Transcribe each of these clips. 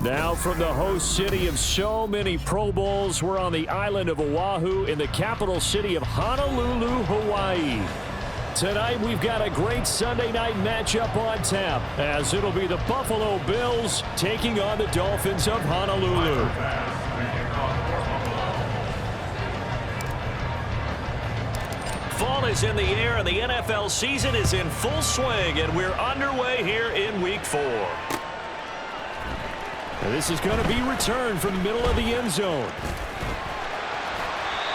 Now from the host city of so many Pro Bowls, we're on the island of Oahu in the capital city of Honolulu, Hawaii. Tonight we've got a great Sunday night matchup on tap, as it'll be the Buffalo Bills taking on the Dolphins of Honolulu. Fall is in the air and the NFL season is in full swing, and we're underway here in Week 4. And this is going to be returned from the middle of the end zone.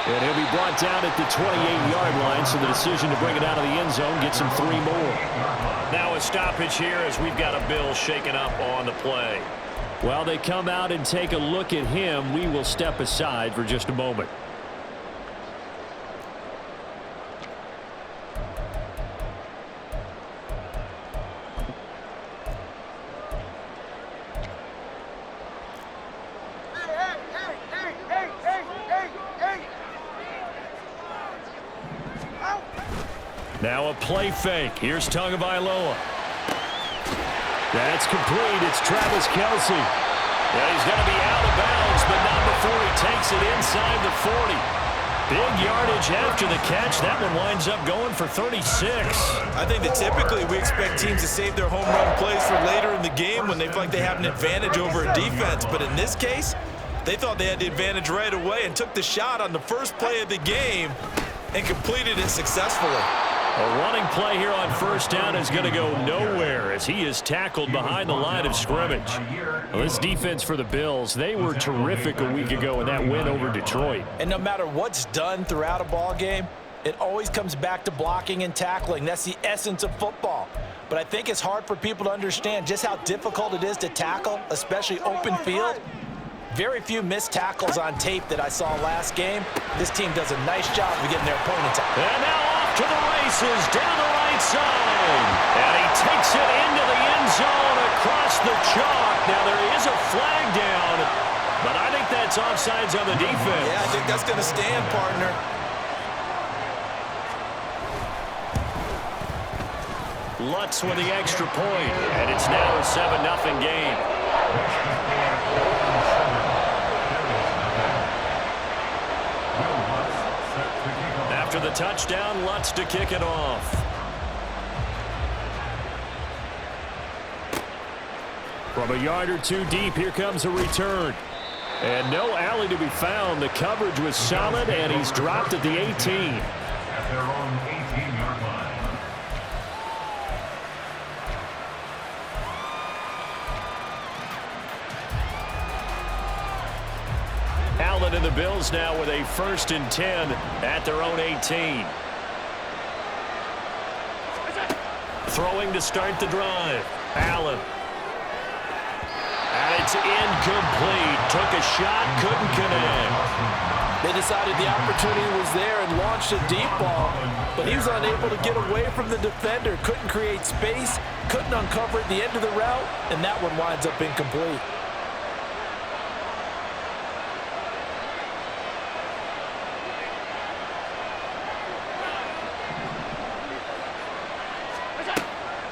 And he'll be brought down at the 28-yard line, so the decision to bring it out of the end zone gets him 3 more. Now a stoppage here as we've got a Bill shaken up on the play. While they come out and take a look at him, we will step aside for just a moment. Now a play fake. Here's Tagovailoa. That's complete. It's Travis Kelce. Yeah, he's going to be out of bounds, but not before he takes it inside the 40. Big yardage after the catch. That one winds up going for 36. I think that typically we expect teams to save their home run plays for later in the game when they feel like they have an advantage over a defense. But in this case, they thought they had the advantage right away and took the shot on the first play of the game and completed it successfully. A running play here on first down is going to go nowhere as he is tackled behind the line of scrimmage. Well, this defense for the Bills, they were terrific a week ago in that win over Detroit. And no matter what's done throughout a ball game, it always comes back to blocking and tackling. That's the essence of football. But I think it's hard for people to understand just how difficult it is to tackle, especially open field. Very few missed tackles on tape that I saw last game. This team does a nice job of getting their opponents out. And now off to the races down the right side. And he takes it into the end zone across the chalk. Now there is a flag down, but I think that's offsides on the defense. Yeah, I think that's going to stand, partner. Lutz with the extra point, and it's now a 7-0 game. After the touchdown, Lutz to kick it off. From a yard or two deep, here comes a return. And no alley to be found. The coverage was solid, and he's dropped at the 18. At their own 18-yard line. Allen and the Bills now with a 1st and 10 at their own 18. Throwing to start the drive. Allen. And it's incomplete. Took a shot, couldn't connect. They decided the opportunity was there and launched a deep ball, but he was unable to get away from the defender. Couldn't create space, couldn't uncover at the end of the route, and that one winds up incomplete.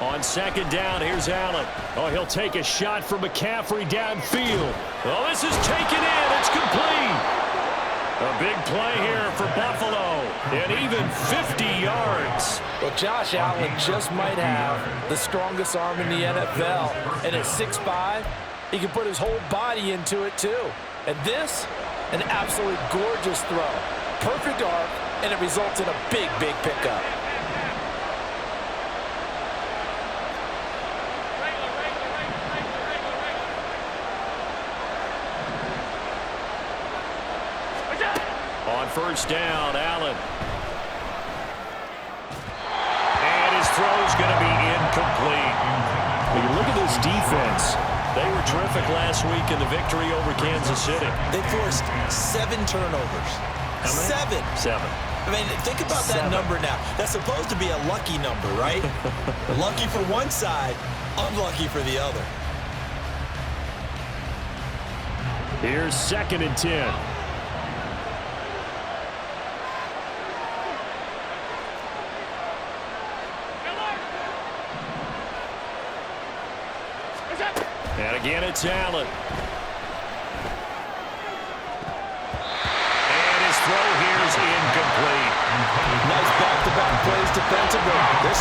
On 2nd down, here's Allen. Oh, he'll take a shot from McCaffrey downfield. Oh, this is taken in. It's complete. A big play here for Buffalo. And even 50 yards. Well, Josh Allen just might have the strongest arm in the NFL. And at 6'5", he can put his whole body into it, too. And this, an absolutely gorgeous throw. Perfect arc, and it results in a big, big pickup. On 1st down, Allen. And his throw's going to be incomplete. When you look at this defense, they were terrific last week in the victory over Kansas City. They forced 7 turnovers. How many? 7. 7. I mean, think about that number now. That's supposed to be a lucky number, right? Lucky for one side, unlucky for the other. Here's 2nd and 10. And again, it's Allen.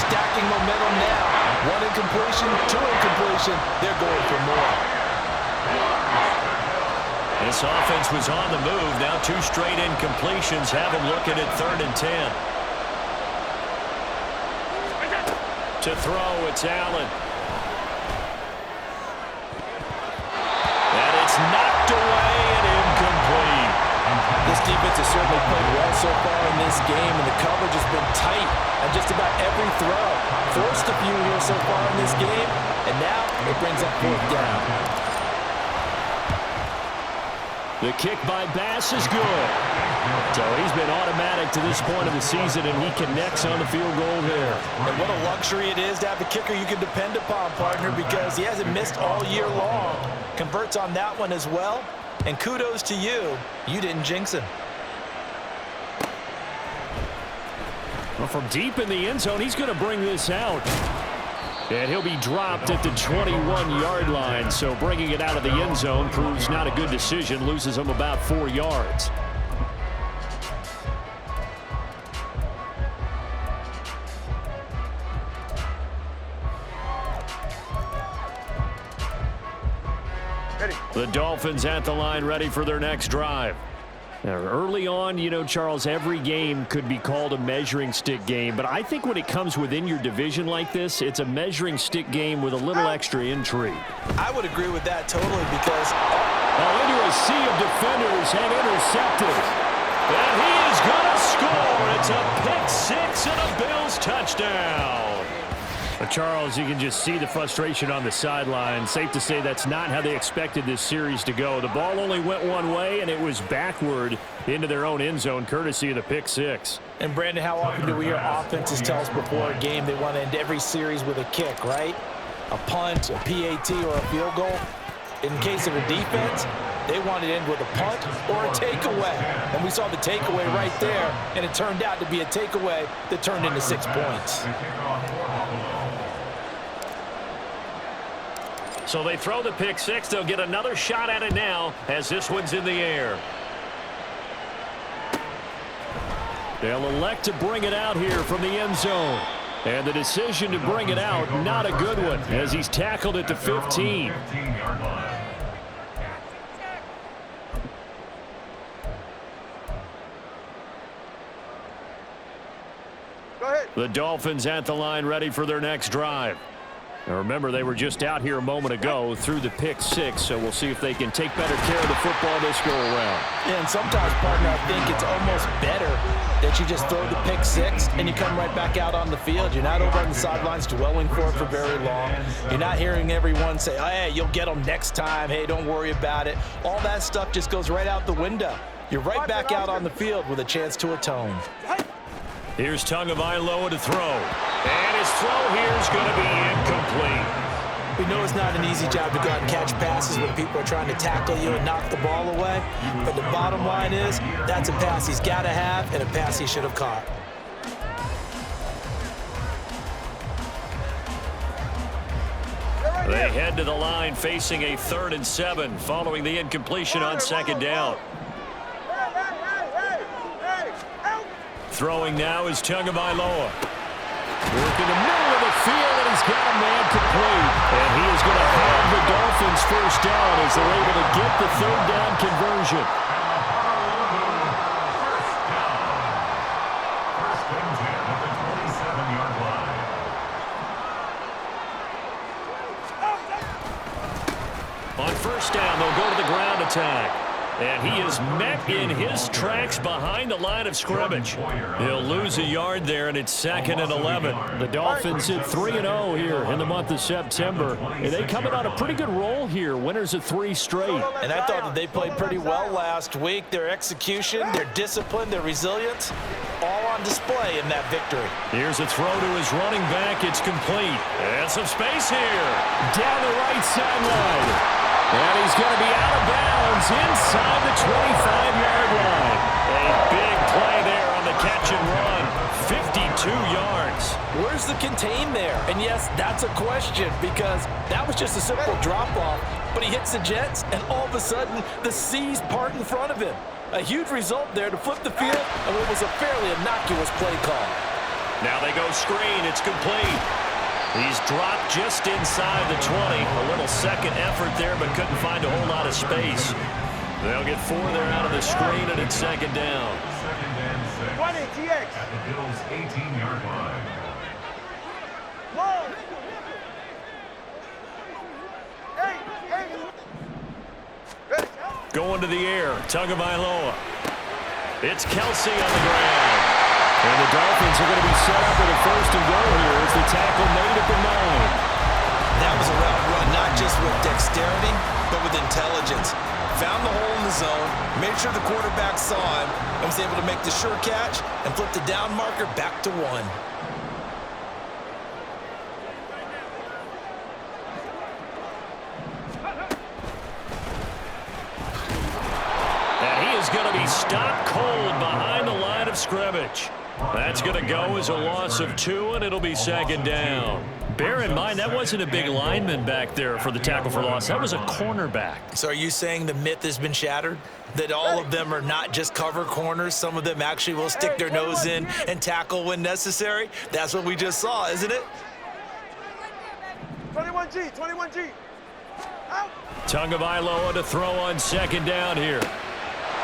stacking momentum now. One incompletion, two incompletion. They're going for more. This offense was on the move. Now 2 straight incompletions have them looking at 3rd and 10. To throw, it's Allen. And it's knocked away and incomplete. This defense has certainly played well so far in this game, and the coverage has been tight on just about every throw. Forced a few here so far in this game, and now it brings up 4th down. The kick by Bass is good. So he's been automatic to this point of the season, and he connects on the field goal there. And what a luxury it is to have a kicker you can depend upon, partner, because he hasn't missed all year long. Converts on that one as well. And kudos to you. You didn't jinx him. Well, from deep in the end zone, he's going to bring this out. And he'll be dropped at the 21-yard line. So bringing it out of the end zone proves not a good decision. Loses him about 4 yards. The Dolphins at the line, ready for their next drive. Now, early on, you know, Charles, every game could be called a measuring stick game. But I think when it comes within your division like this, it's a measuring stick game with a little extra intrigue. I would agree with that totally because... Well, into a sea of defenders have intercepted. And he is going to score. It's a pick-6 and a Bills touchdown. But Charles, you can just see the frustration on the sideline. Safe to say that's not how they expected this series to go. The ball only went one way, and it was backward into their own end zone, courtesy of the pick-6. And, Brandon, how often do we hear offenses tell us before a game they want to end every series with a kick, right? A punt, a PAT, or a field goal. In case of a defense, they want to end with a punt or a takeaway. And we saw the takeaway right there, and it turned out to be a takeaway that turned into 6 points. So they throw the pick-6. They'll get another shot at it now as this one's in the air. They'll elect to bring it out here from the end zone. And the decision to bring it out, not a good one, as he's tackled at the 15. The Dolphins at the line, ready for their next drive. Now remember, they were just out here a moment ago through the pick-6, so we'll see if they can take better care of the football this go-around. Yeah, and sometimes, partner, I think it's almost better that you just throw the pick-6 and you come right back out on the field. You're not over on the sidelines dwelling for it for very long. You're not hearing everyone say, oh, hey, you'll get them next time. Hey, don't worry about it. All that stuff just goes right out the window. You're right back out on the field with a chance to atone. Here's Tagovailoa to throw. And his throw here is going to be incomplete. We know it's not an easy job to go out and catch passes when people are trying to tackle you and knock the ball away. But the bottom line is, that's a pass he's got to have and a pass he should have caught. They head to the line facing a 3rd and 7 following the incompletion on 2nd down. Throwing now is Tagovailoa. Working the middle of the field, and he's got a man complete. And he is going to have the Dolphins first down as they're able to get the 3rd down conversion. First and 10 at the 27-yard line. On first down, they'll go to the ground attack. And he is met in his tracks behind the line of scrimmage. He'll lose a yard there, and it's 2nd and 11. The Dolphins hit 3-0 here in the month of September. And they come in on a pretty good roll here, winners of 3 straight. And I thought that they played pretty well last week. Their execution, their discipline, their resilience, all on display in that victory. Here's a throw to his running back. It's complete. And some space here. Down the right sideline. And he's going to be out of bounds inside the 25-yard line. A big play there on the catch and run. 52 yards. Where's the contain there? And yes, that's a question because that was just a simple drop-off. But he hits the Jets, and all of a sudden, the seas part in front of him. A huge result there to flip the field, and what was a fairly innocuous play call. Now they go screen. It's complete. He's dropped just inside the 20. A little second effort there, but couldn't find a whole lot of space. They'll get 4 there out of the screen, and it's second down. Second and 6. 20, TX. At the Bills' 18-yard line. Whoa. Hey. Going to the air. Tagovailoa. It's Kelsey on the ground. And the Dolphins are going to be set up with a first and goal here as the tackle made at the 9. That was a route run, not just with dexterity, but with intelligence. Found the hole in the zone, made sure the quarterback saw him, and was able to make the sure catch and flip the down marker back to 1. And he is going to be stopped cold behind the line of scrimmage. That's going to go as a loss of 2, and it'll be second down. Bear in mind, that wasn't a big lineman back there for the tackle for loss. That was a cornerback. So are you saying the myth has been shattered? That all of them are not just cover corners? Some of them actually will stick their nose in and tackle when necessary? That's what we just saw, isn't it? 21G. Out. Tagovailoa to throw on second down here.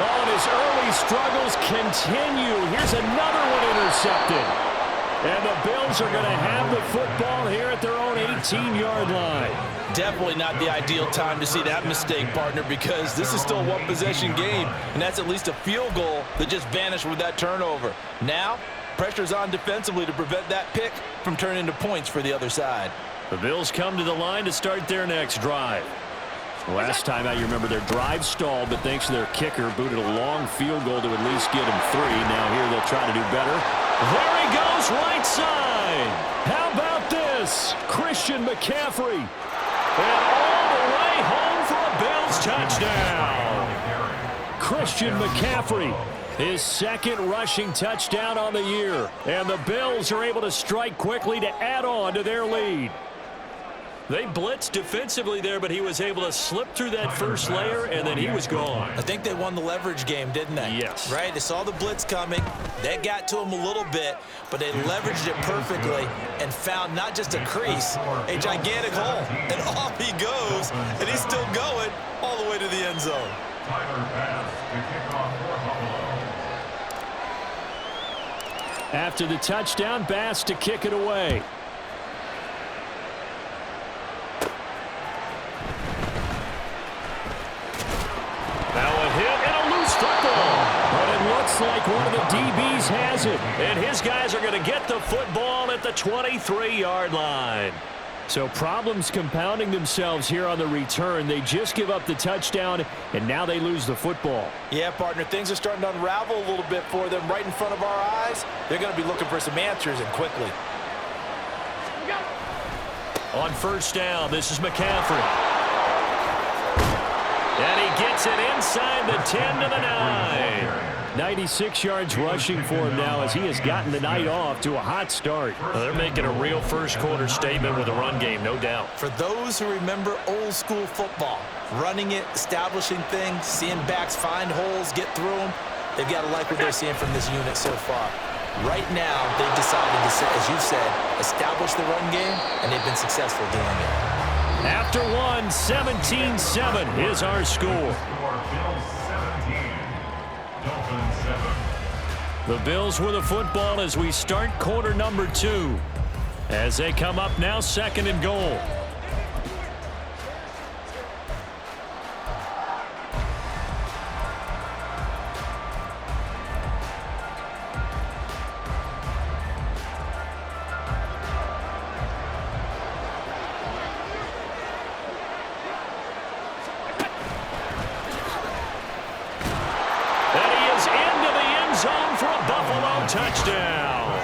Oh, and his early struggles continue. Here's another one intercepted. And the Bills are going to have the football here at their own 18-yard line. Definitely not the ideal time to see that mistake, partner, because this is still a one-possession game, and that's at least a field goal that just vanished with that turnover. Now, pressure's on defensively to prevent that pick from turning into points for the other side. The Bills come to the line to start their next drive. Last time out, you remember their drive stalled, but thanks to their kicker, booted a long field goal to at least get him 3. Now here they'll try to do better. There he goes, right side. How about this? Christian McCaffrey. And all the way home for a Bills touchdown. Christian McCaffrey, his second rushing touchdown on the year. And the Bills are able to strike quickly to add on to their lead. They blitzed defensively there, but he was able to slip through that first layer, and then he was gone. I think they won the leverage game, didn't they? Yes. Right? They saw the blitz coming. That got to him a little bit, but they leveraged it perfectly and found not just a crease, a gigantic hole. And off he goes, and he's still going all the way to the end zone. Tyler Bass to kick off for Buffalo. After the touchdown, Bass to kick it away. Now a hit and a loose football. But it looks like one of the DBs has it. And his guys are going to get the football at the 23-yard line. So problems compounding themselves here on the return. They just give up the touchdown, and now they lose the football. Yeah, partner, things are starting to unravel a little bit for them right in front of our eyes. They're going to be looking for some answers, and quickly. On first down, this is McCaffrey. And he gets it inside the 10 to the 9. 96 yards rushing for him now as he has gotten the night off to a hot start. Well, they're making a real first-quarter statement with a run game, no doubt. For those who remember old-school football, running it, establishing things, seeing backs find holes, get through them, they've got to like what they're seeing from this unit so far. Right now, they've decided to, as you said, establish the run game, and they've been successful doing it. After one, 17-7 is our score. Bills 17, Dolphins 7. The Bills with the football as we start quarter number 2. As they come up now, second and goal. Touchdown.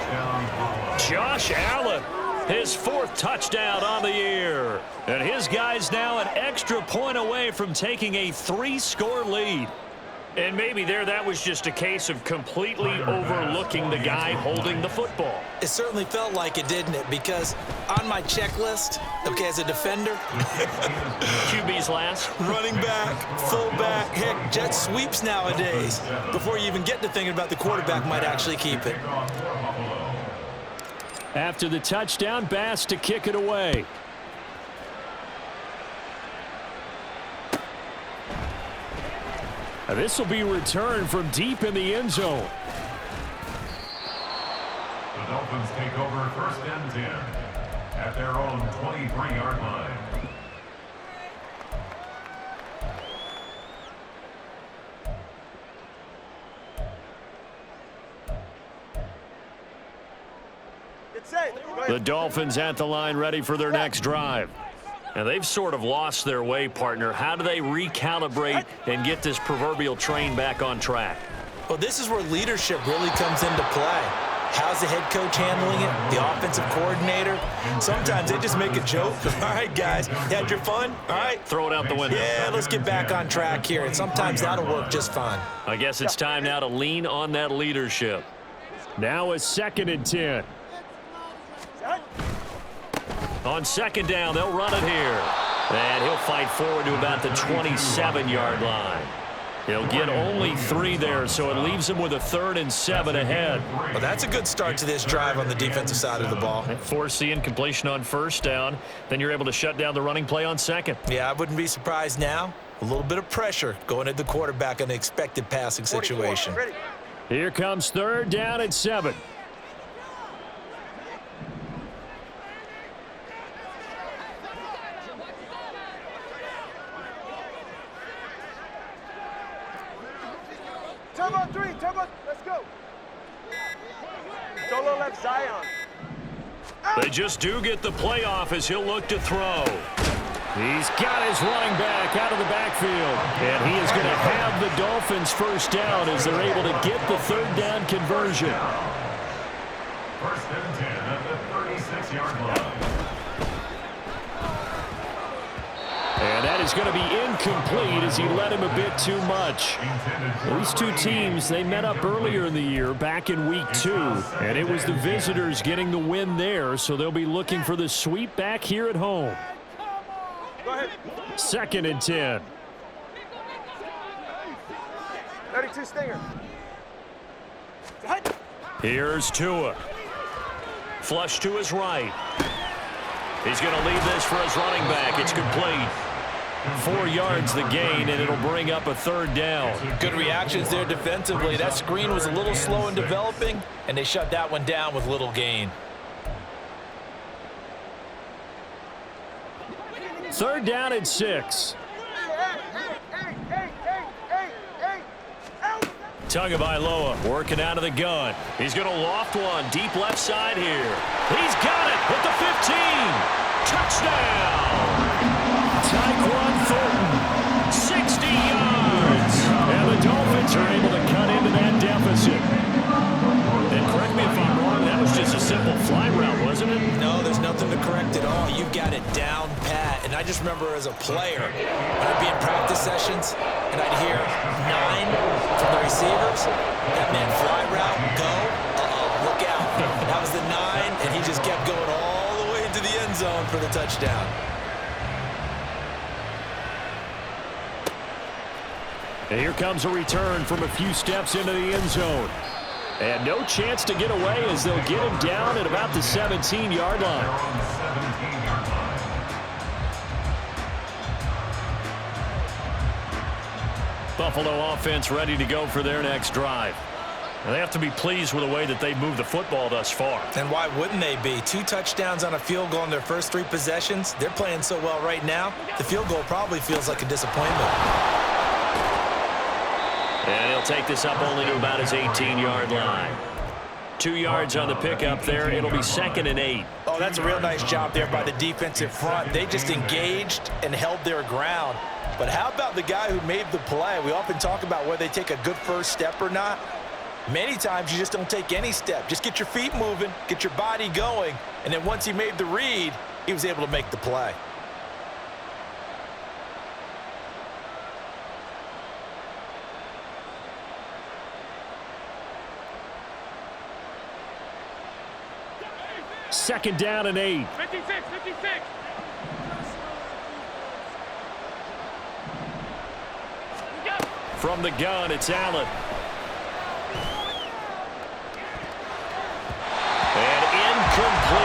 Josh Allen, his 4th touchdown on the year. And his guys now an extra point away from taking a 3-score lead. And maybe that was just a case of completely overlooking the guy holding the football. It certainly felt like it, didn't it? Because on my checklist, okay, as a defender, QB's last. Running back, fullback, heck, jet sweeps nowadays. Before you even get to thinking about the quarterback might actually keep it. After the touchdown, Bass to kick it away. This will be returned from deep in the end zone. The Dolphins take over 1st and 10 at their own 23-yard line. The Dolphins at the line ready for their next drive. And they've sort of lost their way, partner. How do they recalibrate and get this proverbial train back on track? Well, this is where leadership really comes into play. How's the head coach handling it? The offensive coordinator? Sometimes they just make a joke. All right, guys, had your fun? All right. Throw it out the window. Yeah, let's get back on track here. And sometimes that'll work just fine. I guess it's time now to lean on that leadership. Now it's 2nd and 10. On 2nd down, they'll run it here. And he'll fight forward to about the 27-yard line. He'll get only 3 there, so it leaves him with a 3rd and 7 ahead. Well, that's a good start to this drive on the defensive side of the ball. Force the incompletion on 1st down. Then you're able to shut down the running play on 2nd. Yeah, I wouldn't be surprised now. A little bit of pressure going at the quarterback in an expected passing situation. Here comes 3rd down and 7. Turbo 3, turbo, let's go. Solo left Zion. They just do get the playoff as he'll look to throw. He's got his running back out of the backfield. And he is going to have the Dolphins 1st down as they're able to get the 3rd down conversion. 1st and 10 at the 36-yard line. And that is going to be incomplete as he led him a bit too much. These two teams, they met up earlier in the year back in week 2. And it was the visitors getting the win there, so they'll be looking for the sweep back here at home. Go ahead. 2nd and 10. 32 Stinger. Here's Tua. Flush to his right. He's going to leave this for his running back. It's complete. 4 yards the gain, and it'll bring up a 3rd down. Good reactions there defensively. That screen was a little slow in developing, and they shut that one down with little gain. 3rd down and 6. Tagovailoa working out of the gun. He's going to loft one deep left side here. He's got it at the 15. Touchdown. Tyquan Thornton, 60 yards. And the Dolphins are able to cut into that deficit. And correct me if I'm wrong, that was just a simple fly route, wasn't it? No, there's nothing to correct at all. You've got it down pat. And I just remember as a player, when I'd be in practice sessions, and I'd hear 9 from the receivers. That meant fly route, go. Look out. That was the 9, and he just kept going all the way into the end zone for the touchdown. And here comes a return from a few steps into the end zone. And no chance to get away as they'll get him down at about the 17-yard line. Buffalo offense ready to go for their next drive. And they have to be pleased with the way that they've moved the football thus far. And why wouldn't they be? 2 touchdowns on a field goal in their first 3 possessions. They're playing so well right now, the field goal probably feels like a disappointment. And he'll take this up only to about his 18-yard line. 2 yards on the pickup there. It'll be 2nd and 8. Oh, that's a real nice job there by the defensive front. They just engaged and held their ground. But how about the guy who made the play? We often talk about whether they take a good first step or not. Many times you just don't take any step. Just get your feet moving, get your body going, and then once he made the read, he was able to make the play. Second down and 8. 56. From the gun, it's Allen. And incomplete.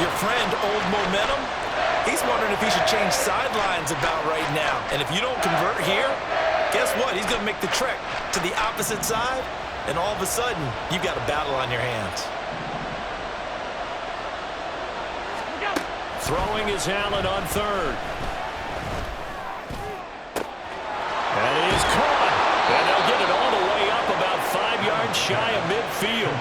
Your friend, Old Momentum, he's wondering if he should change sidelines about right now. And if you don't convert here, guess what? He's going to make the trek to the opposite side, and all of a sudden, you've got a battle on your hands. Throwing is Allen on third. That is caught. And they'll get it all the way up about 5 yards shy of midfield.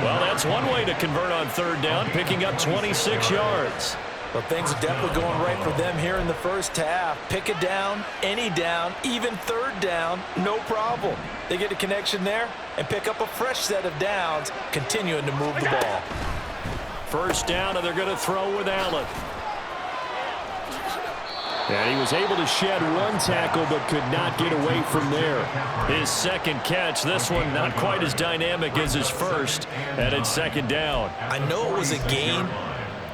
Well, that's one way to convert on third down, picking up 26 yards. Well, things are definitely going right for them here in the first half. Pick a down, any down, even third down, no problem. They get a connection there and pick up a fresh set of downs, continuing to move the ball. First down, and they're going to throw with Allen. And he was able to shed one tackle but could not get away from there. His second catch, this one not quite as dynamic as his first, and it's second down. I know it was a gain,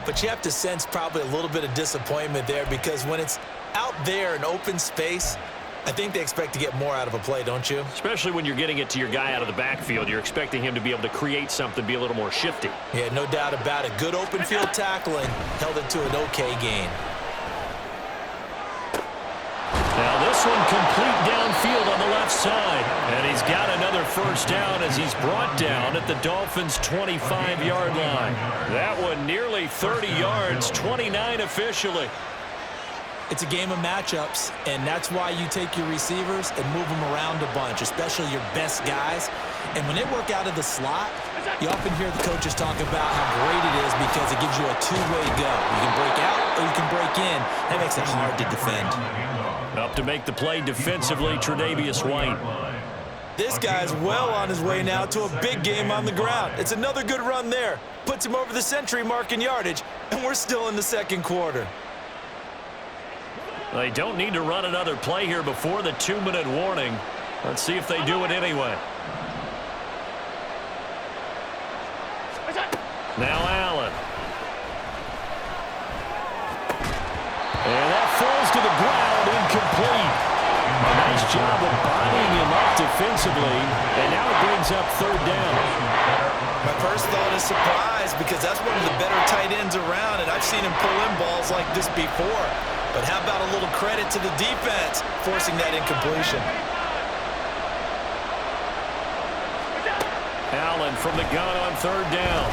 but you have to sense probably a little bit of disappointment there because when it's out there in open space, I think they expect to get more out of a play, don't you? Especially when you're getting it to your guy out of the backfield. You're expecting him to be able to create something, be a little more shifty. Yeah, no doubt about it. Good open field tackling, held it to an okay gain. Now this one complete downfield on the left side. And he's got another first down as he's brought down at the Dolphins' 25-yard line. That one nearly 30 yards, 29 officially. It's a game of matchups, and that's why you take your receivers and move them around a bunch, especially your best guys. And when they work out of the slot, you often hear the coaches talk about how great it is because it gives you a two-way go. You can break out or you can break in. That makes it hard to defend. Up to make the play defensively, Tre'Davious White. This guy's well on his way now to a big game on the ground. It's another good run there. Puts him over the century mark in yardage, and we're still in the second quarter. They don't need to run another play here before the 2-minute warning. Let's see if they do it anyway. Now Allen. And that falls to the ground, incomplete. A nice job of bodying him up defensively, and now it brings up third down. My first thought is surprise because that's one of the better tight ends around, and I've seen him pull in balls like this before. But how about a little credit to the defense forcing that incompletion? Allen from the gun on third down.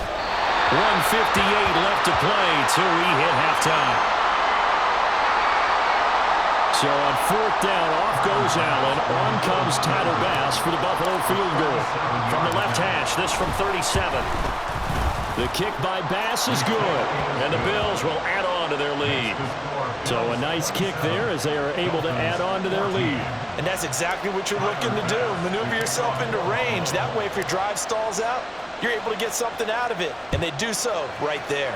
1:58 left to play till we hit halftime. So on fourth down, off goes Allen. On comes Tyler Bass for the Buffalo field goal. From the left hash, this from 37. The kick by Bass is good, and the Bills will add on to their lead. So a nice kick there as they are able to add on to their lead. And that's exactly what you're looking to do. Maneuver yourself into range. That way, if your drive stalls out, you're able to get something out of it. And they do so right there.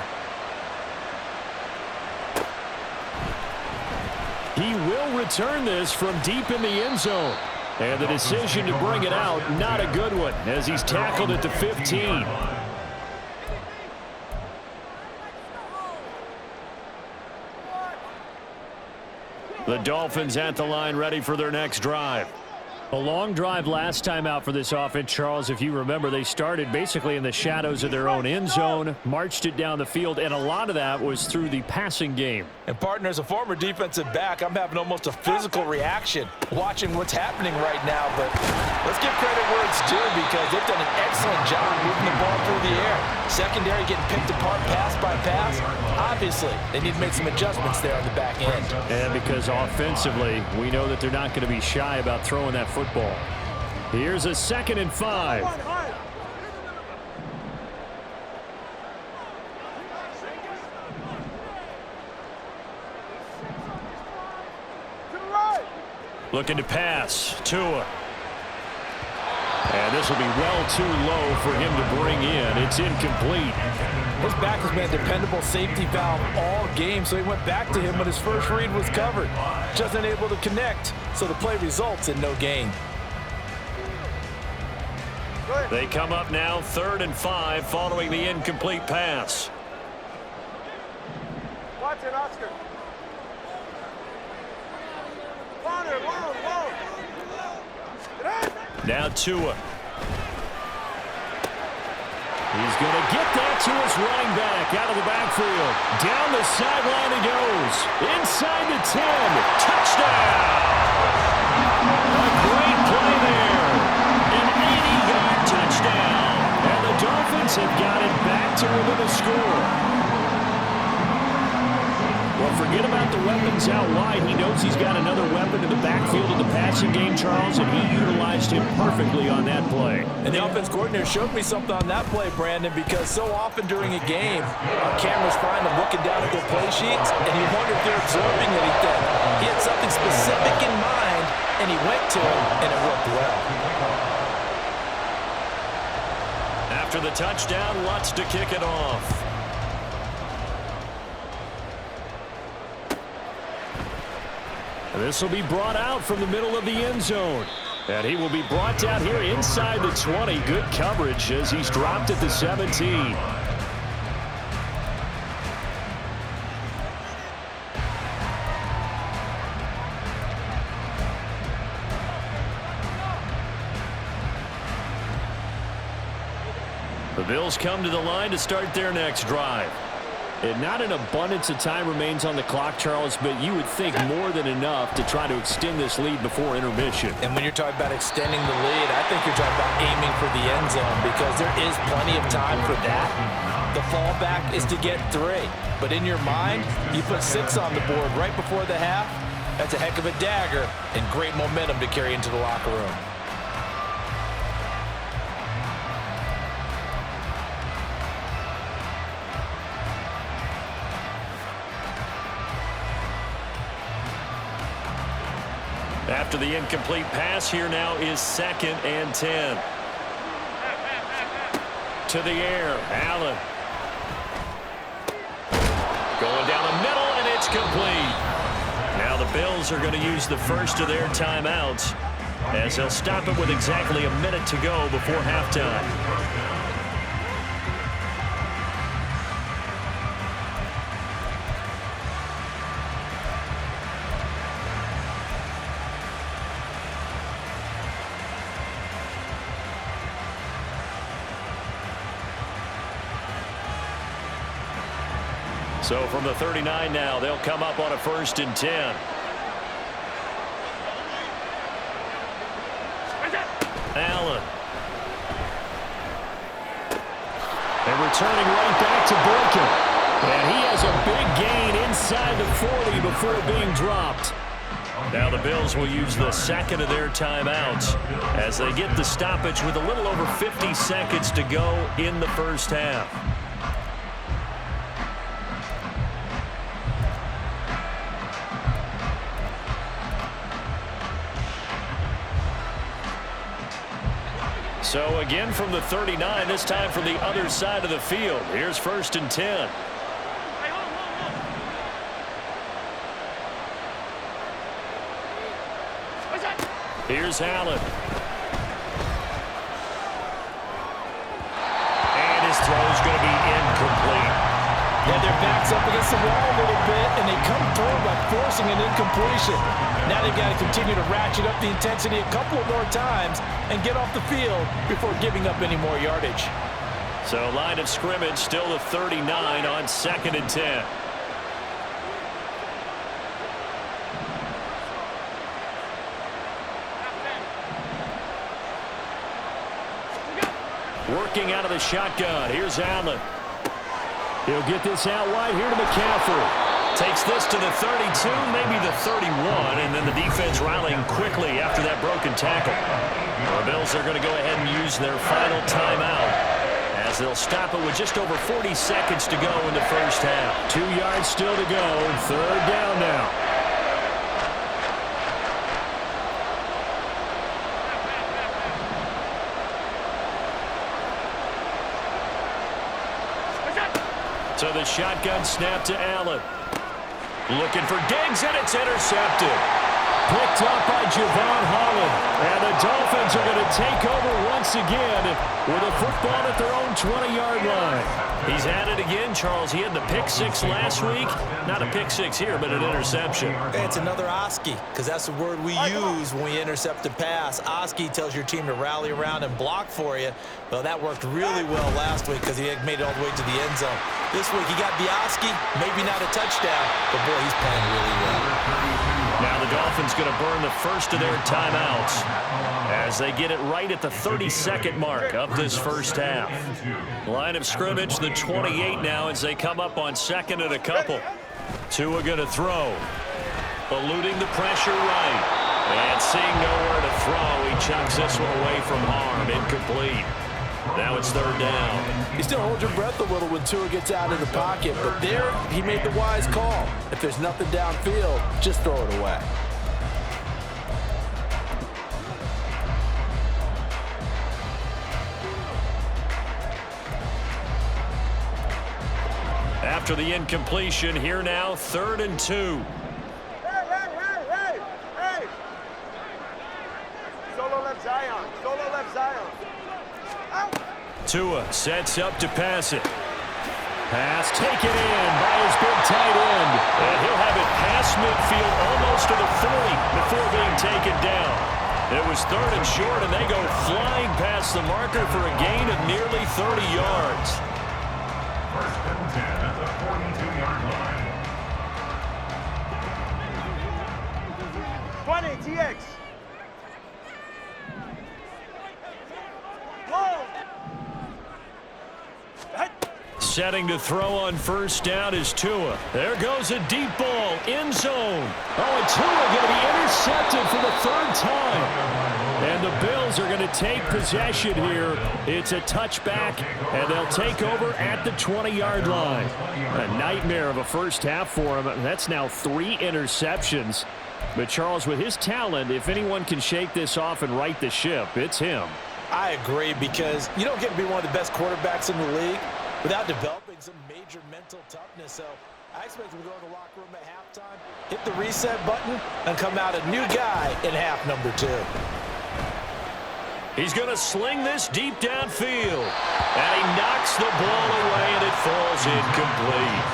He will return this from deep in the end zone. And the decision to bring it out, not a good one, as he's tackled at the 15. The Dolphins at the line, ready for their next drive. A long drive last time out for this offense, Charles. If you remember, they started basically in the shadows of their own end zone, marched it down the field, and a lot of that was through the passing game. And, partner, as a former defensive back, I'm having almost a physical reaction watching what's happening right now. But let's give credit where it's due because they've done an excellent job moving the ball through the air. Secondary getting picked apart pass by pass. Obviously, they need to make some adjustments there on the back end. And because offensively, we know that they're not going to be shy about throwing that football. Here's a 2nd and 5. Looking to pass. Tua. And this will be well too low for him to bring in. It's incomplete. His back has been a dependable safety valve all game, so he went back to him when his first read was covered. Just unable to connect, so the play results in no gain. They come up now 3rd and 5 following the incomplete pass. Watson, Oscar. Warner, long. Now Tua. He's going to get that to his running back out of the backfield. Down the sideline he goes. Inside the 10. Touchdown! A great play there. An 80-yard touchdown. And the Dolphins have got it back to within a score. Well, forget about the weapons out wide. He knows he's got another weapon in the backfield of the passing game, Charles, and he utilized him perfectly on that play. And the offense coordinator showed me something on that play, Brandon, because so often during a game, our cameras find them looking down at their play sheets, and you wonder if they're absorbing anything. He had something specific in mind, and he went to it, and it worked well. After the touchdown, Lutz to kick it off. This will be brought out from the middle of the end zone. And he will be brought down here inside the 20. Good coverage as he's dropped at the 17. The Bills come to the line to start their next drive. And not an abundance of time remains on the clock, Charles, but you would think more than enough to try to extend this lead before intermission. And when you're talking about extending the lead, I think you're talking about aiming for the end zone because there is plenty of time for that. The fallback is to get 3. But in your mind, you put 6 on the board right before the half. That's a heck of a dagger and great momentum to carry into the locker room. After the incomplete pass, here now is 2nd and 10. To the air, Allen. Going down the middle, and it's complete. Now the Bills are going to use the first of their timeouts as they'll stop it with exactly a minute to go before halftime. So from the 39 now, they'll come up on a 1st and 10. Allen. And returning right back to Boykin. And he has a big gain inside the 40 before being dropped. Now the Bills will use the 2nd of their timeouts as they get the stoppage with a little over 50 seconds to go in the first half. So again from the 39, this time from the other side of the field. Here's 1st and 10. Here's Allen. And his throw is going to be incomplete. Yeah, their back's up against the wall a little bit, and they come through by forcing an incompletion. Now they've got to continue to ratchet up the intensity a couple of more times and get off the field before giving up any more yardage. So line of scrimmage still the 39 on 2nd and 10. Working out of the shotgun. Here's Allen. He'll get this out wide here to McCaffrey. Takes this to the 32, maybe the 31, and then the defense rallying quickly after that broken tackle. The Bills are going to go ahead and use their final timeout as they'll stop it with just over 40 seconds to go in the first half. 2 yards still to go. 3rd down now. So the shotgun snap to Allen. Looking for Diggs, and it's intercepted. Picked up by Javon Holland. And the Dolphins are going to take over once again with a football at their own 20-yard line. He's at it again, Charles. He had the pick six last week. Not a pick six here, but an interception. It's another i-kee, because that's the word we use when we intercept a pass. i-kee tells your team to rally around and block for you. Well, that worked really well last week because he made it all the way to the end zone. This week he got the i-kee, maybe not a touchdown, but boy, he's playing really well. Now the Dolphins going to burn the first of their timeouts as they get it right at the 32nd mark of this first half. Line of scrimmage, the 28 now as they come up on second and a couple. Tua going to throw. Eluding the pressure right. And seeing nowhere to throw, he chucks this one away from harm. Incomplete. Now it's third down. You still hold your breath a little when Tua gets out of the pocket, but there he made the wise call. If there's nothing downfield, just throw it away. After the incompletion, here now, 3rd and 2. Hey! Solo left Zion. Solo left Zion. Out. Tua sets up to pass it. Pass taken in by his big tight end. And he'll have it past midfield almost to the 40 before being taken down. It was 3rd and short, and they go flying past the marker for a gain of nearly 30 yards. 1st and 10 at the 42-yard line. 20, TX. Whoa. Setting to throw on first down is Tua. There goes a deep ball, end zone. Oh, and Tua going to be intercepted for the 3rd time. And the Bills are going to take possession here. It's a touchback, and they'll take over at the 20-yard line. A nightmare of a first half for him. That's now 3 interceptions. But Charles, with his talent, if anyone can shake this off and right the ship, it's him. I agree, because you don't get to be one of the best quarterbacks in the league without developing some major mental toughness. So I expect him to go in the locker room at halftime, hit the reset button, and come out a new guy in half number 2. He's going to sling this deep downfield. And he knocks the ball away, and it falls incomplete.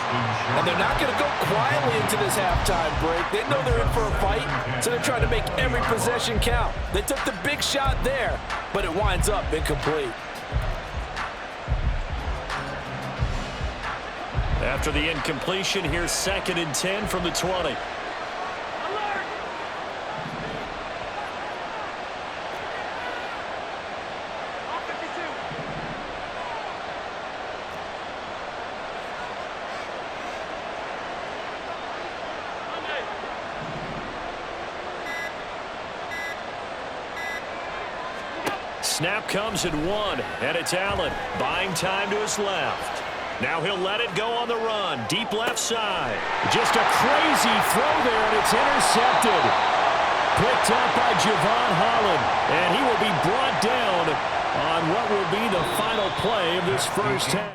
And they're not going to go quietly into this halftime break. They know they're in for a fight, so they're trying to make every possession count. They took the big shot there, but it winds up incomplete. After the incompletion, here's 2nd and 10 from the 20. Snap comes at 1, and it's Allen buying time to his left. Now he'll let it go on the run, deep left side. Just a crazy throw there, and it's intercepted. Picked up by Javon Holland, and he will be brought down on what will be the final play of this first half.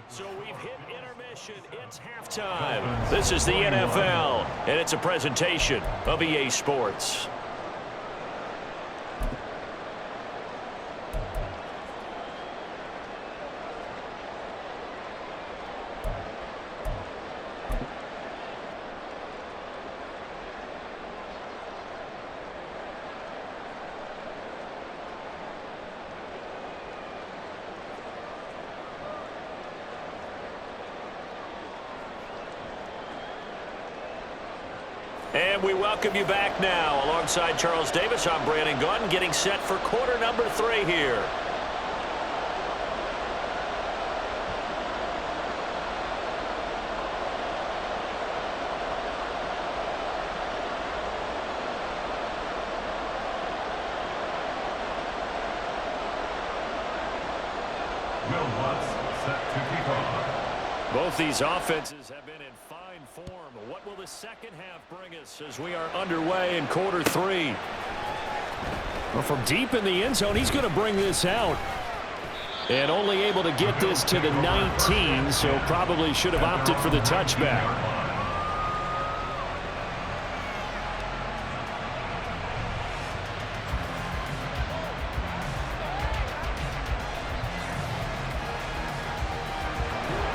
So we've hit intermission. It's halftime. This is the NFL, and it's a presentation of EA Sports. And we welcome you back now. Alongside Charles Davis, I'm Brandon Gaudin, getting set for quarter number 3 here. Both these offenses have been in fine form. What will the second half bring us as we are underway in quarter 3? Well, from deep in the end zone, he's going to bring this out. And only able to get this to the 19, so probably should have opted for the touchback.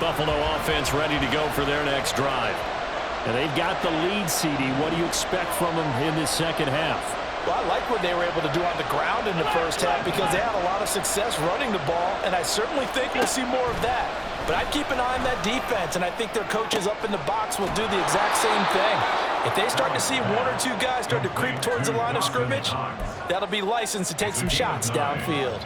Buffalo offense ready to go for their next drive. And they've got the lead, CD. What do you expect from them in this second half? Well, I like what they were able to do on the ground in the first half because they had a lot of success running the ball, and I certainly think we'll see more of that. But I'd keep an eye on that defense, and I think their coaches up in the box will do the exact same thing. If they start to see one or two guys start to creep towards the line of scrimmage, that'll be licensed to take some shots downfield.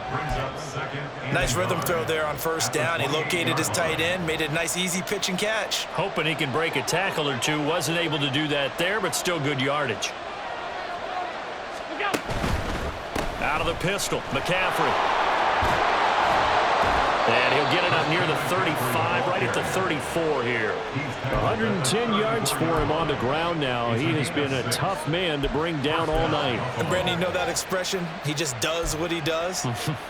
Nice rhythm throw there on first down. He located his tight end, made a nice easy pitch and catch. Hoping he can break a tackle or two. Wasn't able to do that there, but still good yardage. Out of the pistol, McCaffrey. And he'll get it up near the 35, right at the 34 here. 110 yards for him on the ground now. He has been a tough man to bring down all night. And Brandon, you know that expression? He just does what he does?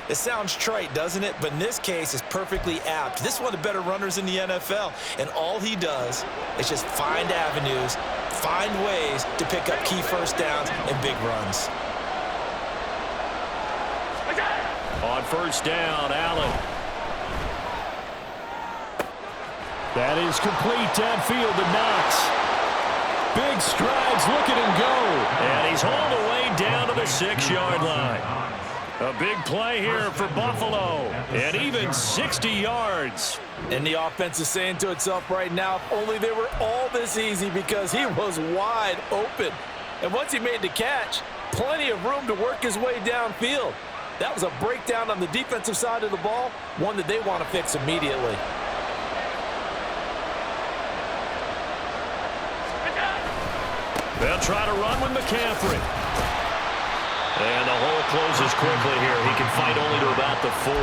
It sounds trite, doesn't it? But in this case, it's perfectly apt. This is one of the better runners in the NFL. And all he does is just find avenues, find ways to pick up key first downs and big runs. On first down, Allen. That is complete downfield to Knox. Big strides, look at him go. And he's hauled away down to the 6-yard line. A big play here for Buffalo. And even 60 yards. And the offense is saying to itself right now, if only they were all this easy because he was wide open. And once he made the catch, plenty of room to work his way downfield. That was a breakdown on the defensive side of the ball, one that they want to fix immediately. They'll try to run with McCaffrey. And the hole closes quickly here. He can fight only to about the 4.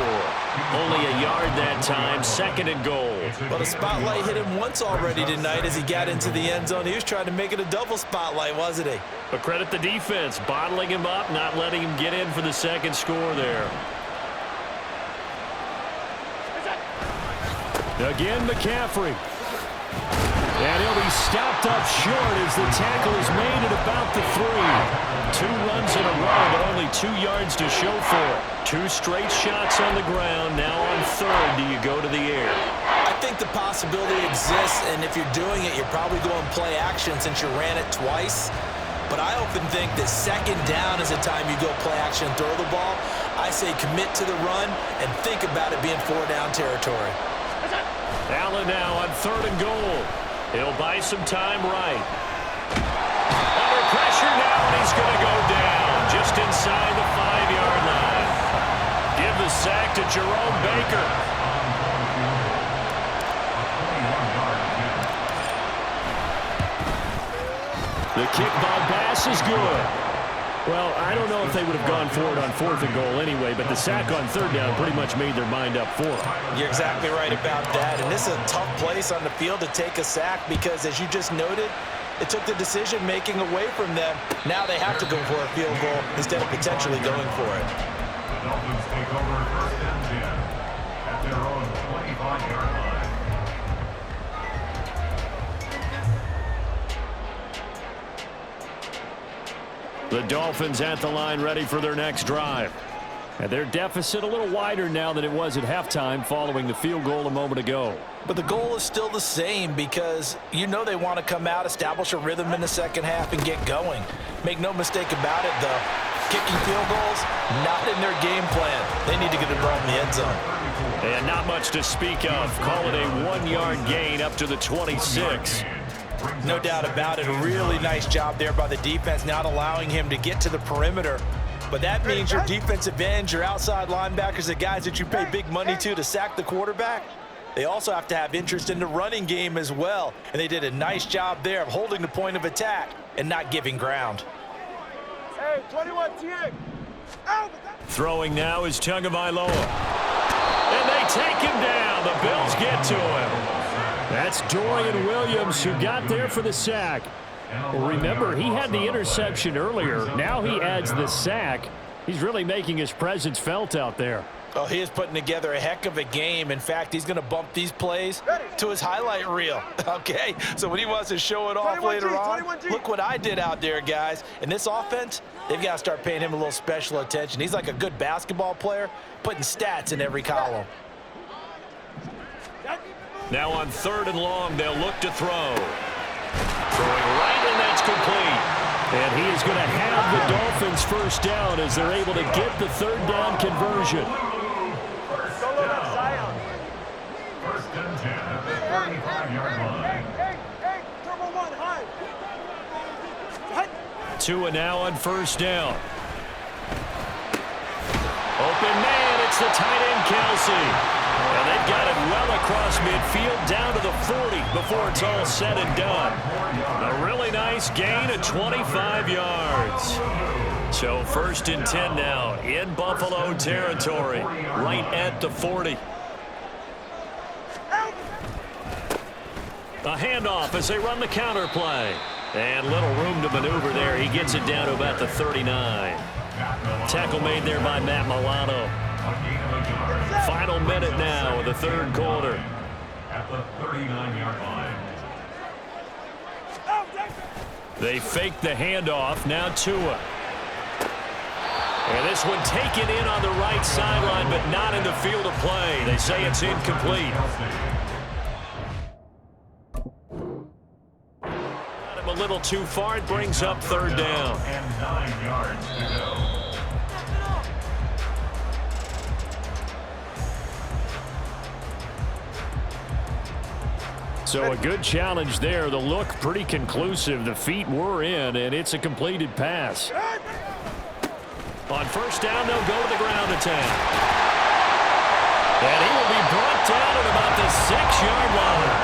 Only a yard that time, 2nd and goal. Well, the spotlight hit him once already tonight as he got into the end zone. He was trying to make it a double spotlight, wasn't he? But credit the defense, bottling him up, not letting him get in for the second score there. Again, McCaffrey. And he'll be stopped up short as the tackle is made at about the 3. 2 runs in a row, but only 2 yards to show for it. 2 straight shots on the ground. Now on 3rd, do you go to the air? I think the possibility exists, and if you're doing it, you're probably going play action since you ran it twice. But I often think that 2nd down is the time you go play action and throw the ball. I say commit to the run and think about it being 4-down territory. Allen now on 3rd and goal. He'll buy some time right. Under pressure now, and he's going to go down just inside the 5-yard line. Give the sack to Jerome Baker. The kickball pass is good. Well, I don't know if they would have gone for it on 4th and goal anyway, but the sack on 3rd down pretty much made their mind up for it. You're exactly right about that, and this is a tough place on the field to take a sack because, as you just noted, it took the decision-making away from them. Now they have to go for a field goal instead of potentially going for it. The Dolphins take over 1st and 10 at their own 25-yard line. The Dolphins at the line ready for their next drive. And their deficit a little wider now than it was at halftime following the field goal a moment ago. But the goal is still the same because you know they want to come out, establish a rhythm in the second half, and get going. Make no mistake about it, though. Kicking field goals, not in their game plan. They need to get the ball in the end zone. And not much to speak of. Call it a 1-yard gain up to the 26. No doubt about it. A really nice job there by the defense, not allowing him to get to the perimeter. But that means your defensive ends, your outside linebackers, the guys that you pay big money to sack the quarterback, they also have to have interest in the running game as well. And they did a nice job there of holding the point of attack and not giving ground. Hey, 21 TX. Throwing now is Tagovailoa. And they take him down. The Bills get to him. That's Dorian Williams who got there for the sack. Well, remember, he had the interception earlier. Now he adds the sack. He's really making his presence felt out there. Oh, he is putting together a heck of a game. In fact, he's going to bump these plays to his highlight reel. Okay, so when he wants to show it off later on, look what I did out there, guys. And this offense, they've got to start paying him a little special attention. He's like a good basketball player, putting stats in every column. Now on 3rd and long, they'll look to throw. Throwing right, and that's complete. And he is going to have the Dolphins first down as they're able to get the 3rd down conversion. First and 10 at the 35-yard line. Tua now on 1st down. Open man, it's the tight end, Kelsey. And they've got it well across midfield down to the 40 before it's all said and done. A really nice gain of 25 yards. So 1st and 10 now in Buffalo territory, right at the 40. A handoff as they run the counter play. And little room to maneuver there. He gets it down to about the 39. Tackle made there by Matt Milano. Final minute now of the 3rd quarter. At the 39-yard line. They fake the handoff. Now Tua. And this one taken in on the right sideline, but not in the field of play. They say it's incomplete. Got him a little too far. It brings up 3rd down. And 9 yards to go. So a good challenge there. The look pretty conclusive. The feet were in, and it's a completed pass. On 1st down, they'll go to the ground attack. And he will be brought down at about the 6-yard line.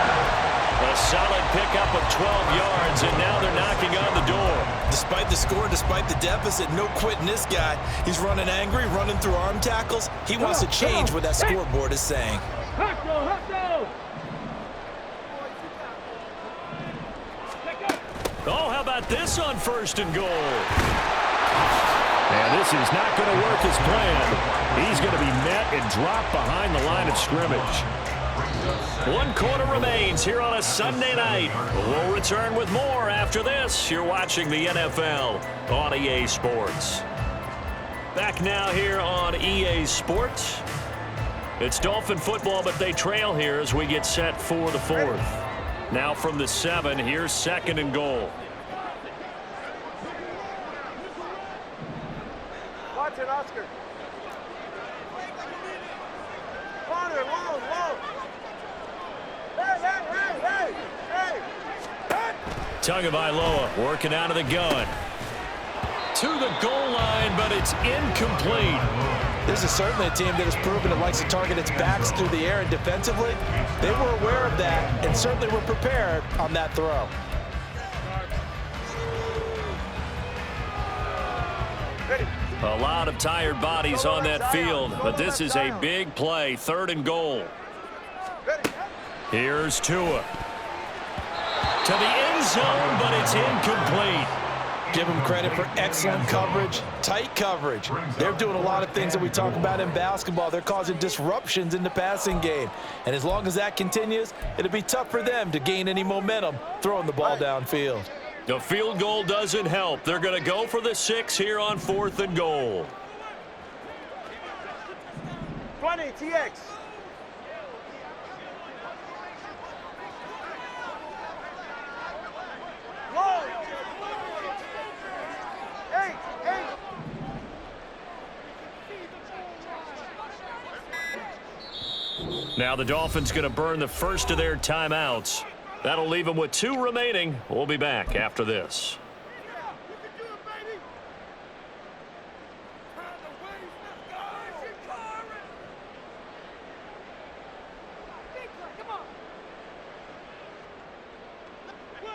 A solid pickup of 12 yards, and now they're knocking on the door. Despite the score, despite the deficit, no quitting this guy. He's running angry, running through arm tackles. He wants to change what that scoreboard is saying. Oh, how about this on 1st and goal? And this is not going to work as planned. He's going to be met and dropped behind the line of scrimmage. 1 quarter remains here on a Sunday night. We'll return with more after this. You're watching the NFL on EA Sports. Back now here on EA Sports. It's Dolphin football, but they trail here as we get set for the 4th. Now from the 7, here's 2nd and goal. Watch it, Oscar. Corner, long. Hey. Tagovailoa working out of the gun. To the goal line, but it's incomplete. This is certainly a team that has proven it likes to target its backs through the air, and defensively, they were aware of that and certainly were prepared on that throw. A lot of tired bodies on that field, but this is a big play. 3rd and goal. Here's Tua. To the end zone, but it's incomplete. Give them credit for excellent coverage, tight coverage. They're doing a lot of things that we talk about in basketball. They're causing disruptions in the passing game. And as long as that continues, it'll be tough for them to gain any momentum throwing the ball downfield. The field goal doesn't help. They're going to go for the 6 here on 4th and goal. 20, TX. Low. 8. Now the Dolphins going to burn the first of their timeouts. That'll leave them with 2 remaining. We'll be back after this.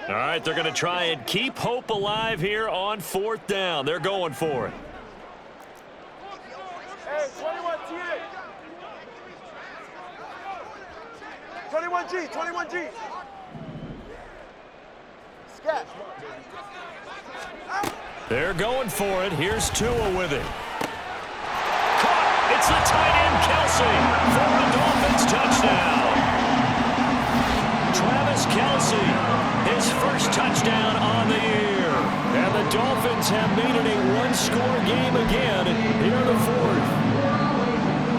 All right, they're going to try and keep hope alive here on 4th down. They're going for it. Hey, 21 TX. 21G, 21G. Scat. They're going for it. Here's Tua with it. Caught. It's the tight end, Kelsey, for a Dolphins touchdown. Travis Kelsey, his first touchdown on the year. And the Dolphins have made it a 1-score game again here in the 4th.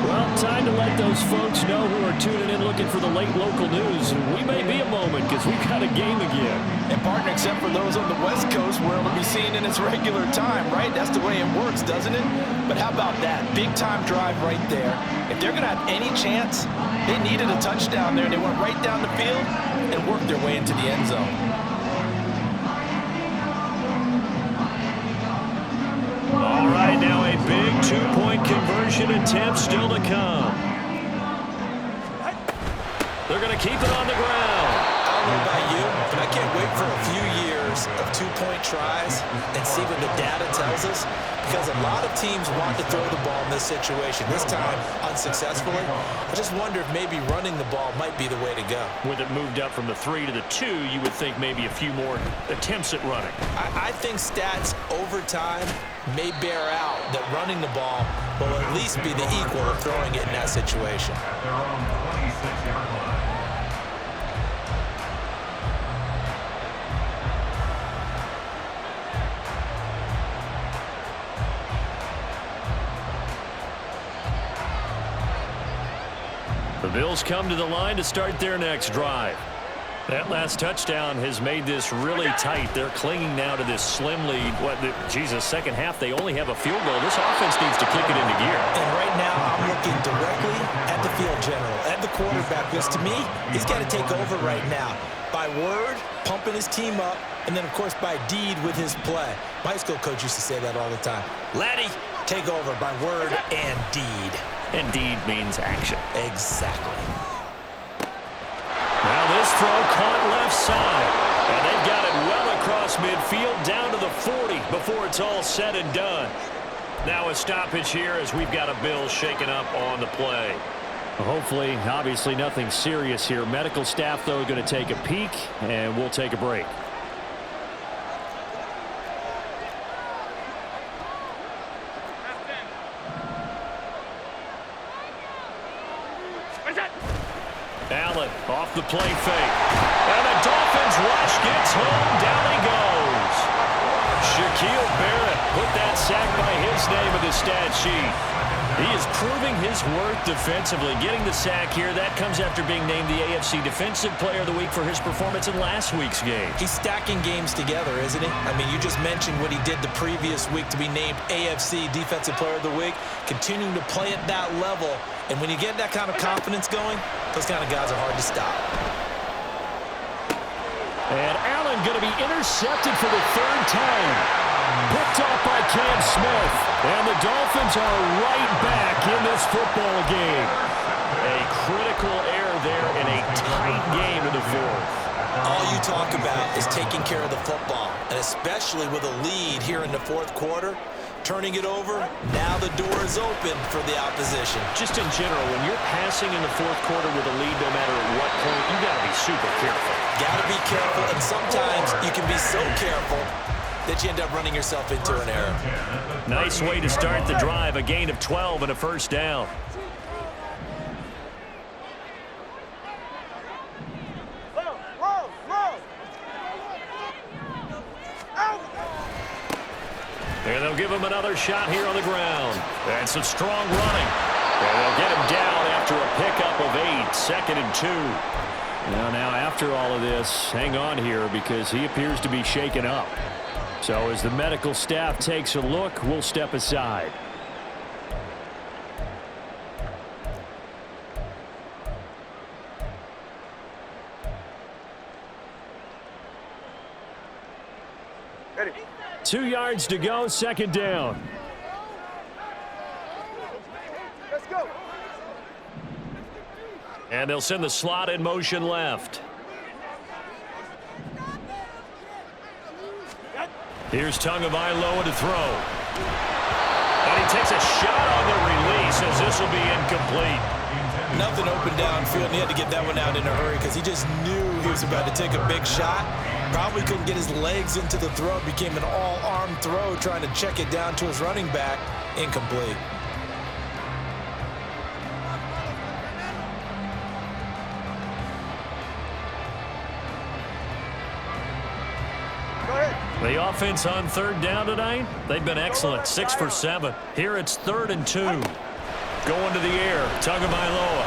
Well, time to let those folks know who are tuning in looking for the late local news. We may be a moment because we've got a game again. And partner, except for those on the West Coast where it'll be seen in its regular time, right? That's the way it works, doesn't it? But how about that? Big time drive right there. If they're going to have any chance, they needed a touchdown there. They went right down the field and worked their way into the end zone. All right, now a big two-point conversion attempt still to come. They're going to keep it on the ground. I don't know about you, but I can't wait for a few years of two-point tries and see what the data tells us, because a lot of teams want to throw the ball in this situation. This time, unsuccessfully. I just wonder if maybe running the ball might be the way to go. With it moved up from the 3 to the 2, you would think maybe a few more attempts at running. I think stats over time may bear out that running the ball will at least be the equal of throwing it in that situation. At their own 26-yard line. The Bills come to the line to start their next drive. That last touchdown has made this really tight. They're clinging now to this slim lead. Second half, they only have a field goal. This offense needs to kick it into gear. And right now, I'm looking directly at the field general, at the quarterback, because to me, he's got to take over right now. By word, pumping his team up, and then, of course, by deed with his play. My high school coach used to say that all the time. Laddie, take over by word and deed. And deed means action. Exactly. Now this throw caught left side. And they've got it well across midfield down to the 40 before it's all said and done. Now a stoppage here as we've got a Bills shaken up on the play. Hopefully, obviously nothing serious here. Medical staff, though, going to take a peek, and we'll take a break. Allen off the play fake. And the Dolphins rush gets home. Down he goes. Shaquille Barrett put that sack by his name in the stat sheet. He is proving his worth defensively. Getting the sack here, that comes after being named the AFC Defensive Player of the Week for his performance in last week's game. He's stacking games together, isn't he? I mean, you just mentioned what he did the previous week to be named AFC Defensive Player of the Week. Continuing to play at that level. And when you get that kind of confidence going, those kind of guys are hard to stop. And Allen going to be intercepted for the third time. Picked off by Cam Smith. And the Dolphins are right back in this football game. A critical error there in a tight game in the fourth. All you talk about is taking care of the football, and especially with a lead here in the fourth quarter. Turning it over, now the door is open for the opposition. Just in general, when you're passing in the fourth quarter with a lead, no matter at what point, you got to be super careful. Got to be careful, and sometimes you can be so careful that you end up running yourself into an error. Nice way to start the drive, a gain of 12 and a first down. And they'll give him another shot here on the ground. And some strong running. And they'll get him down after a pickup of 8, 2nd and 2. Now after all of this, hang on here because he appears to be shaken up. So as the medical staff takes a look, we'll step aside. Ready. 2 yards to go, second down. Let's go. And they'll send the slot in motion left. Here's Tagovailoa to throw. And he takes a shot on the release as this will be incomplete. Nothing open downfield, and he had to get that one out in a hurry because he just knew he was about to take a big shot. Probably couldn't get his legs into the throw. It became an all-arm throw trying to check it down to his running back. Incomplete. The offense on third down tonight, they've been excellent, 6 for 7. Here it's 3rd and 2. Going to the air. Tagovailoa.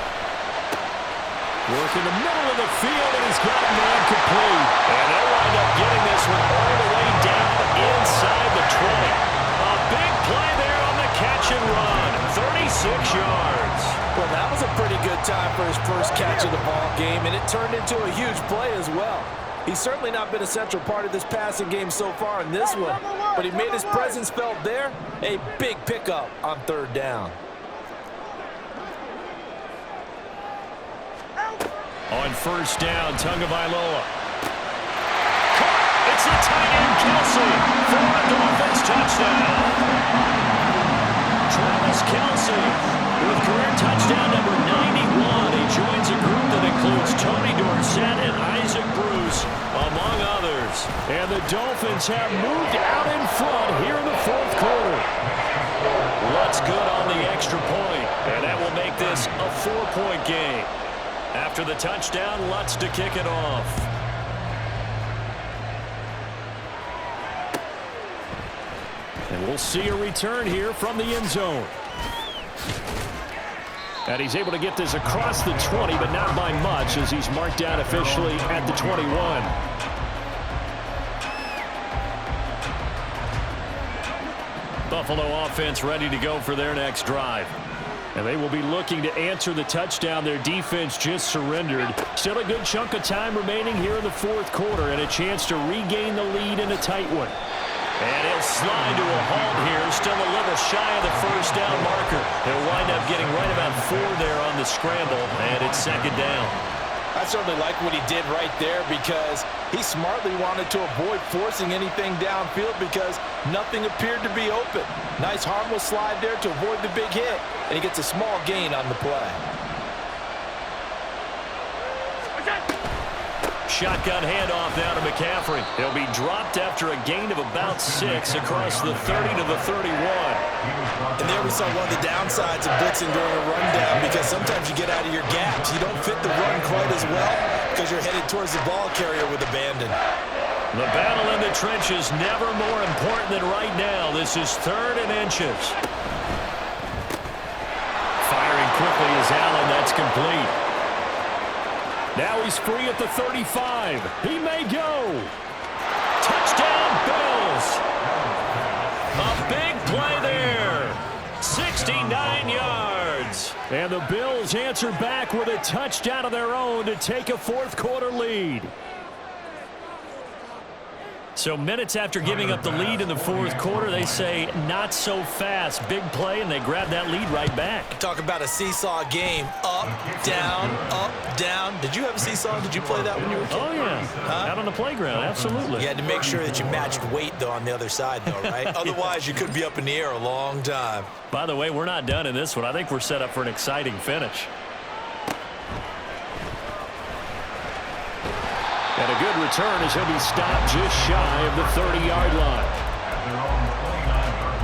Work in the middle of the field, and he's got a man complete. And they'll wind up getting this one all the way down inside the 20. A big play there on the catch and run. 36 yards. Well, that was a pretty good time for his first catch of the ball game, and it turned into a huge play as well. He's certainly not been a central part of this passing game so far in this one, but he made his presence felt there. A big pickup on third down. On first down, Tagovailoa. It's the tight end, Kelsey, for a Dolphins touchdown. Travis Kelsey with career touchdown number 91. He joins a group that includes Tony Dorsett and Isaac Bruce, among others. And the Dolphins have moved out in front here in the fourth quarter. Lutz good on the extra point, and that will make this a 4-point game. After the touchdown, Lutz to kick it off. And we'll see a return here from the end zone. And he's able to get this across the 20, but not by much, as he's marked down officially at the 21. Buffalo offense ready to go for their next drive. And they will be looking to answer the touchdown their defense just surrendered. Still a good chunk of time remaining here in the fourth quarter, and a chance to regain the lead in a tight one. And he'll slide to a halt here, still a little shy of the first down marker. He'll wind up getting right about 4 there on the scramble, and it's second down. I certainly like what he did right there, because he smartly wanted to avoid forcing anything downfield because nothing appeared to be open. Nice harmless slide there to avoid the big hit, and he gets a small gain on the play. Shotgun handoff now to McCaffrey. He'll be dropped after a gain of about 6 across the 30 to the 31. And there we saw one of the downsides of blitzing during a rundown, because sometimes you get out of your gaps. You don't fit the run quite as well because you're headed towards the ball carrier with abandon. The battle in the trenches never more important than right now. This is 3rd and inches. Firing quickly is Allen. That's complete. Now he's free at the 35. He may go. Touchdown, Bills. A big play there. 69 yards. And the Bills answer back with a touchdown of their own to take a fourth quarter lead. So minutes after giving up the lead in the fourth quarter, they say not so fast. Big play, and they grab that lead right back. Talk about a seesaw game. Up, down, up, down. Did you have a seesaw? Did you play that when you were a kid? Oh, yeah. Out on the playground, absolutely. You had to make sure that you matched weight, though, on the other side, though, right? Otherwise, you could be up in the air a long time. By the way, we're not done in this one. I think we're set up for an exciting finish. And a good return as he'll be stopped just shy of the 30-yard line. At their own 29-yard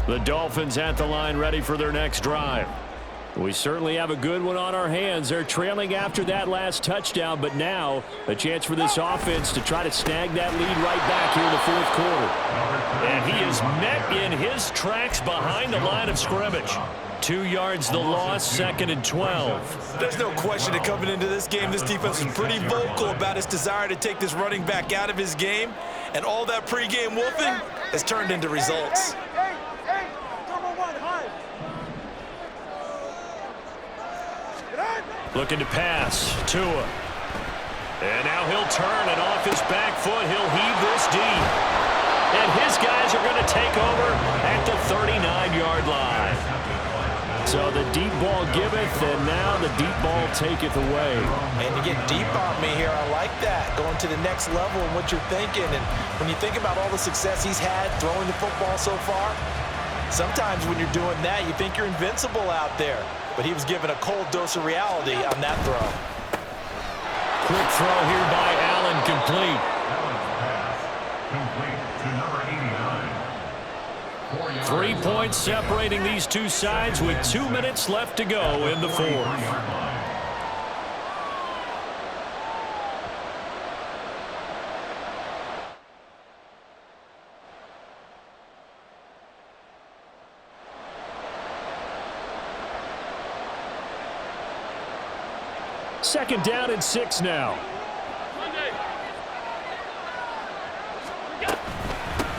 line. The Dolphins at the line, ready for their next drive. We certainly have a good one on our hands. They're trailing after that last touchdown, but now a chance for this offense to try to snag that lead right back here in the fourth quarter. And he is met in his tracks behind the line of scrimmage. 2 yards the loss, 2nd and 12. There's no question that coming into this game, this defense is pretty vocal about its desire to take this running back out of his game. And all that pregame wolfing has turned into results. Looking to pass, Tua. And now he'll turn, and off his back foot, he'll heave this deep. And his guys are going to take over at the 39-yard line. So the deep ball giveth, and now the deep ball taketh away. And you get deep on me here. I like that, going to the next level and what you're thinking. And when you think about all the success he's had throwing the football so far, sometimes when you're doing that, you think you're invincible out there. But he was given a cold dose of reality on that throw. Quick throw here by Allen, complete. Allen's pass, complete to number 89. 3 points separating these two sides with 2 minutes left to go in the fourth. Second down and 6 now.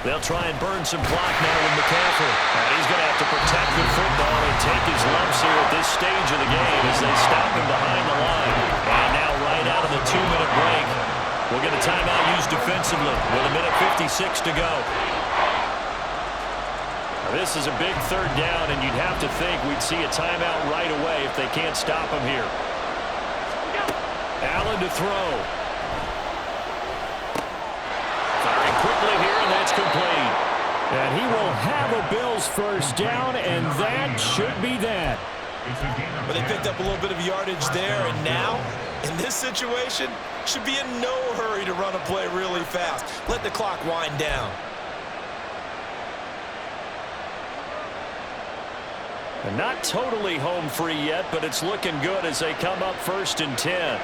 They'll try and burn some clock now with McCaffrey. And he's going to have to protect the football and take his lumps here at this stage of the game as they stop him behind the line. And now right out of the 2-minute break, we'll get a timeout used defensively with 1:56 to go. Now, this is a big third down, and you'd have to think we'd see a timeout right away if they can't stop him here. Allen to throw. Firing quickly here, and that's complete. And he will have a Bills first down, and that should be that. But they picked up a little bit of yardage there, and now, in this situation, should be in no hurry to run a play really fast. Let the clock wind down. And not totally home free yet, but it's looking good as they come up 1st and 10.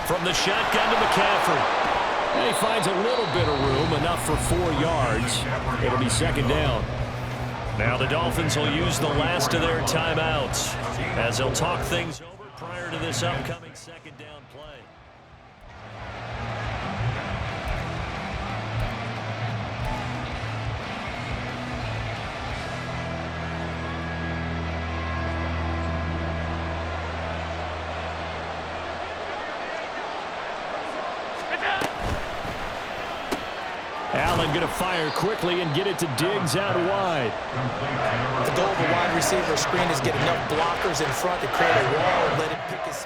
From the shotgun to McCaffrey. And he finds a little bit of room, enough for 4 yards. It'll be second down. Now the Dolphins will use the last of their timeouts as they'll talk things over prior to this upcoming second down play. Allen going to fire quickly and get it to Diggs out wide. The goal of a wide receiver screen is get enough blockers in front to create a wall and let it pick his